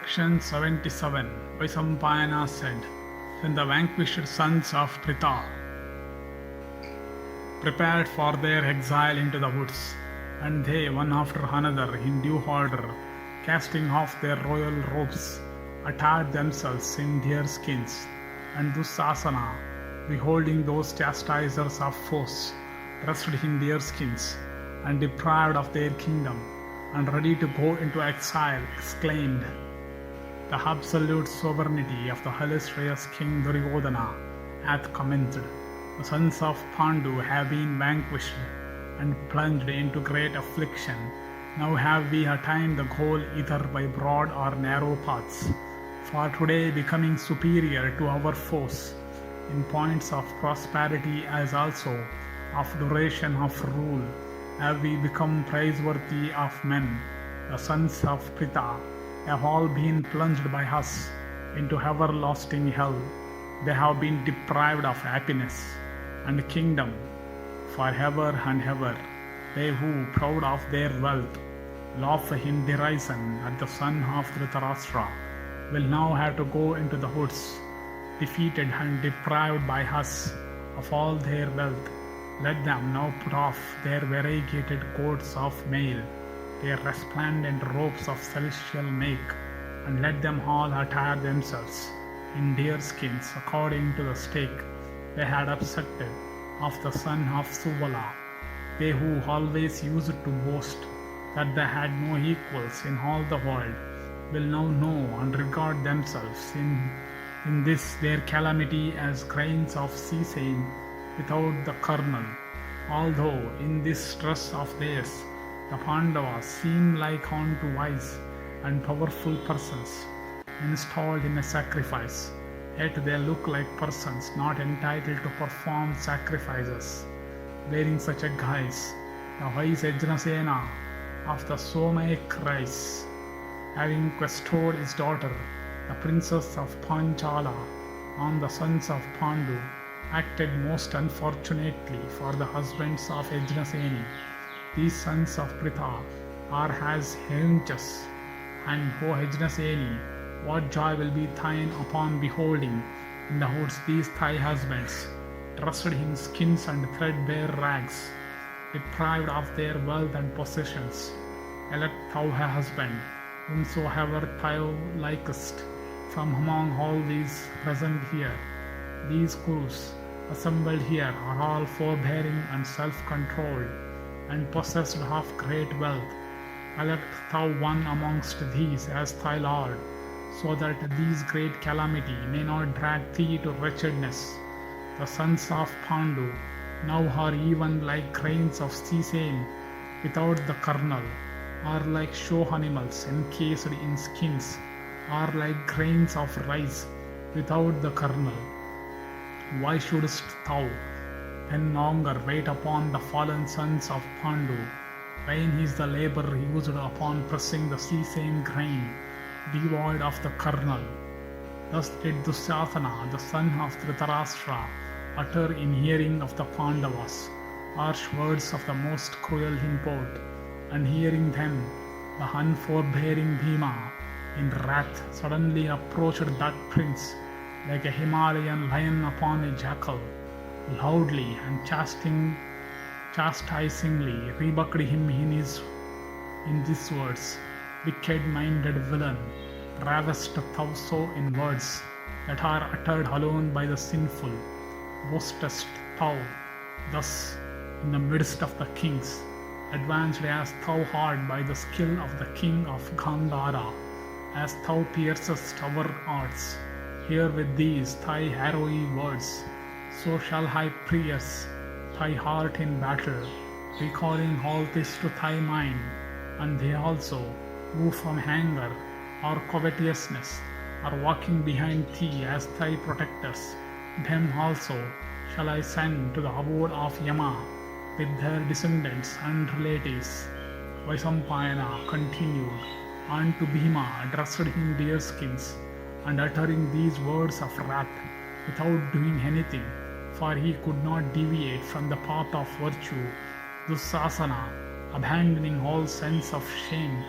Section 77. Vaisampayana said, when the vanquished sons of Pritha prepared for their exile into the woods, and they, one after another, in due order, casting off their royal robes, attired themselves in deer skins, and Dussasana, beholding those chastisers of foes, dressed in deer skins, and deprived of their kingdom, and ready to go into exile, exclaimed, the absolute sovereignty of the illustrious King Duryodhana hath commenced. The sons of Pandu have been vanquished and plunged into great affliction. Now have we attained the goal either by broad or narrow paths, for today becoming superior to our foes in points of prosperity as also of duration of rule, have we become praiseworthy of men. The sons of Pritha have all been plunged by us into everlasting hell. They have been deprived of happiness and kingdom for ever and ever. They who, proud of their wealth, laugh in derision at the son of Dhritarashtra, will now have to go into the woods, defeated and deprived by us of all their wealth. Let them now put off their variegated coats of mail, their resplendent robes of celestial make, and let them all attire themselves in deer skins according to the stake they had accepted of the son of Suvala. They who always used to boast that they had no equals in all the world will now know and regard themselves in this their calamity as grains of sesame without the kernel. Although in this stress of theirs the Pandavas seem like unto wise and powerful persons installed in a sacrifice, yet they look like persons not entitled to perform sacrifices. Wearing such a guise, the wise Ajnasena of the Somaic race, having bestowed his daughter, the princess of Panchala, on the sons of Pandu, acted most unfortunately for the husbands of Ajnaseni. These sons of Pritha are as haunches, and O Ajnaseni, what joy will be thine upon beholding in the woods these thy husbands, dressed in skins and threadbare rags, deprived of their wealth and possessions. Elect thou a husband, whomsoever thou likest, from among all these present here. These Kurus assembled here are all forbearing and self-controlled, and possessed of great wealth. Elect thou one amongst these as thy lord, so that these great calamity may not drag thee to wretchedness. The sons of Pandu now are even like grains of sesame without the kernel, are like show animals encased in skins, are like grains of rice without the kernel. Why shouldst thou then longer wait upon the fallen sons of Pandu? Vain is the labor used upon pressing the sesame grain, devoid of the kernel. Thus did Dussasana, the son of Dhritarashtra, utter in hearing of the Pandavas harsh words of the most cruel import, and hearing them, the unforbearing Bhima, in wrath, suddenly approached that prince like a Himalayan lion upon a jackal, loudly and chastisingly rebuked him in these words, wicked-minded villain, ravest thou so in words that are uttered alone by the sinful? Boastest thou thus in the midst of the kings, advanced as thou art by the skill of the king of Gandhara, as thou piercest our hearts? Here with these thy arrowy words, so shall I pierce thy heart in battle, recalling all this to thy mind. And they also, who from anger or covetousness are walking behind thee as thy protectors, them also shall I send to the abode of Yama with their descendants and relatives. Vaisampayana continued, and to Bhima, dressed in deer skins, and uttering these words of wrath without doing anything, for he could not deviate from the path of virtue, Dussasana, abandoning all sense of shame,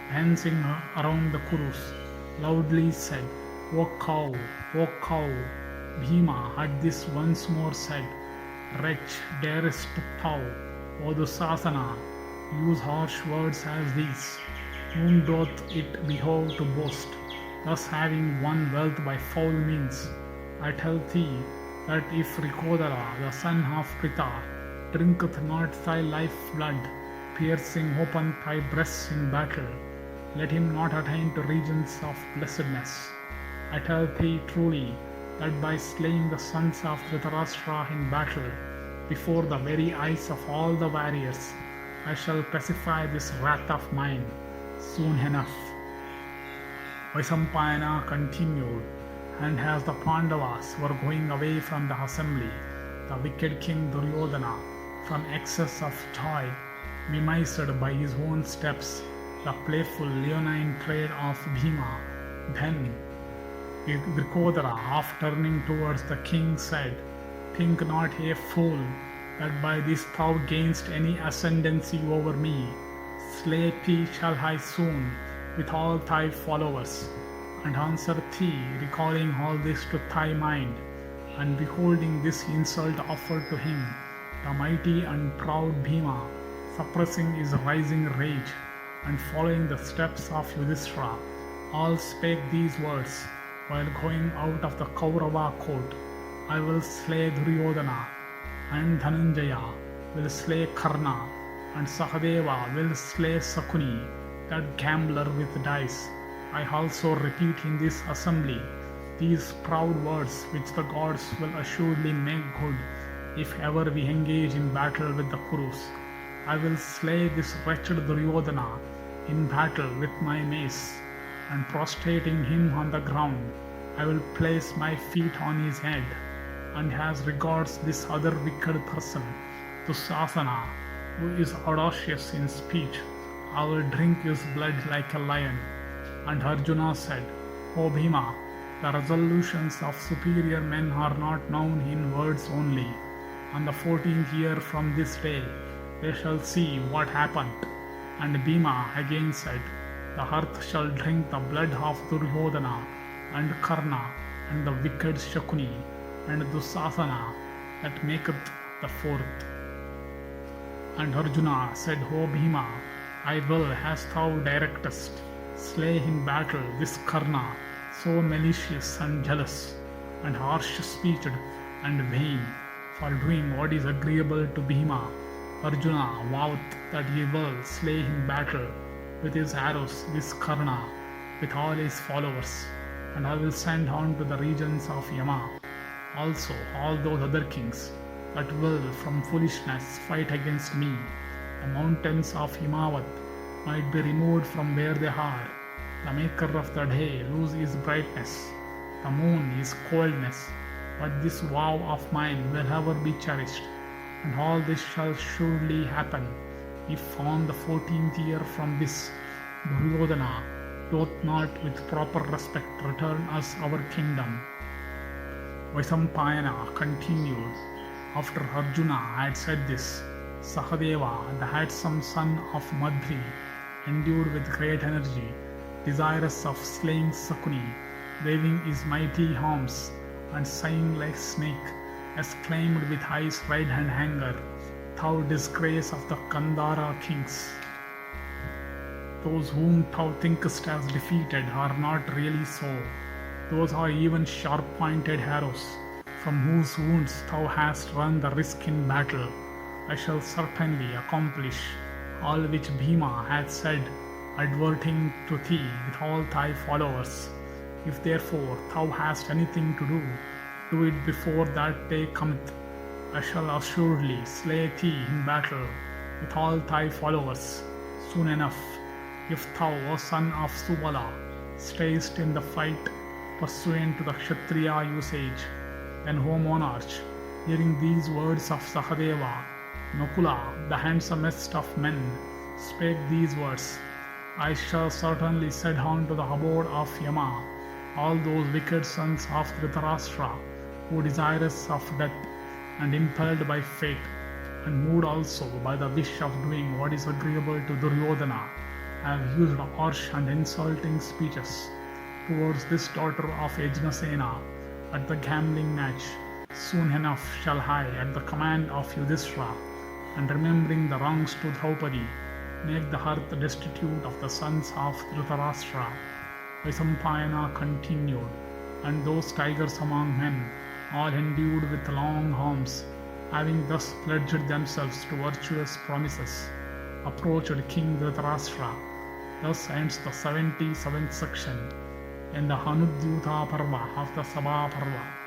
dancing around the Kurus, loudly said, O cow, O cow! Bhima at this once more said, Wretch, darest thou, O Dussasana, use harsh words as these? Whom doth it behove to boast, thus having won wealth by foul means? I tell thee that if Rikodara, the son of Pritha, drinketh not thy life blood, piercing open thy breasts in battle, let him not attain to regions of blessedness. I tell thee truly that by slaying the sons of Dhritarashtra in battle, before the very eyes of all the warriors, I shall pacify this wrath of mine soon enough. Vaisampayana continued, and as the Pandavas were going away from the assembly, the wicked king Duryodhana, from excess of joy, mimiced by his own steps the playful leonine trade of Bhima. Then Vrikodara, after turning towards the king, said, Think not, a fool, that by this thou gainst any ascendancy over me. Slay thee shall I soon, with all thy followers, and answer thee, recalling all this to thy mind, and beholding this insult offered to him. The mighty and proud Bhima, suppressing his rising rage, and following the steps of Yudhishthira, all spake these words while going out of the Kaurava court. I will slay Duryodhana, and Dhananjaya will slay Karna, and Sahadeva will slay Sakuni, that gambler with dice. I also repeat in this assembly these proud words which the gods will assuredly make good if ever we engage in battle with the Kurus. I will slay this wretched Duryodhana in battle with my mace, and prostrating him on the ground, I will place my feet on his head. And as regards this other wicked person, Dussasana, who is audacious in speech, I will drink his blood like a lion. And Arjuna said, O Bhima, the resolutions of superior men are not known in words only. On the 14th year from this day, they shall see what happened. And Bhima again said, The earth shall drink the blood of Duryodhana and Karna and the wicked Shakuni and Dussasana that maketh the fourth. And Arjuna said, O Bhima, I will, as thou directest, slay in battle this Karna, so malicious and jealous, and harsh-speeched and vain, for doing what is agreeable to Bhima. Arjuna vowed that he will slay in battle with his arrows this Karna, with all his followers, and I will send on to the regions of Yama also all those other kings that will from foolishness fight against me. The mountains of Himavat might be removed from where they are. The maker of the day lose his brightness, the moon his coldness, but this vow of mine will ever be cherished, and all this shall surely happen if on the 14th year from this Duryodhana doth not with proper respect return us our kingdom. Vaisampayana continued. After Arjuna had said this, Sahadeva, the handsome son of Madri, endued with great energy, desirous of slaying Sakuni, waving his mighty arms and sighing like snake, exclaimed with eyes red and anger, Thou disgrace of the Gandhara kings! Those whom thou thinkest as defeated are not really so. Those are even sharp-pointed arrows, from whose wounds thou hast run the risk in battle. I shall certainly accomplish all which Bhima hath said, adverting to thee with all thy followers. If therefore thou hast anything to do it before that day cometh. I shall assuredly slay thee in battle with all thy followers soon enough. If thou, O son of Subala, stayest in the fight pursuant to the Kshatriya usage, then, O monarch, hearing these words of Sahadeva, Nakula, the handsomest of men, spake these words, I shall certainly set on to the abode of Yama all those wicked sons of Dhritarashtra, who desirous of death, and impelled by fate, and moved also by the wish of doing what is agreeable to Duryodhana, have used harsh and insulting speeches, towards this daughter of Yajnasena at the gambling match. Soon enough shall I, at the command of Yudhishthira, and remembering the wrongs to Draupadi, make the hearth destitute of the sons of Dhritarashtra. Vaisampayana continued, and those tigers among men, all endued with long horns, having thus pledged themselves to virtuous promises, approached King Dhritarashtra. Thus ends the 77th section in the Anudyuta Parva of the Sabha Parva.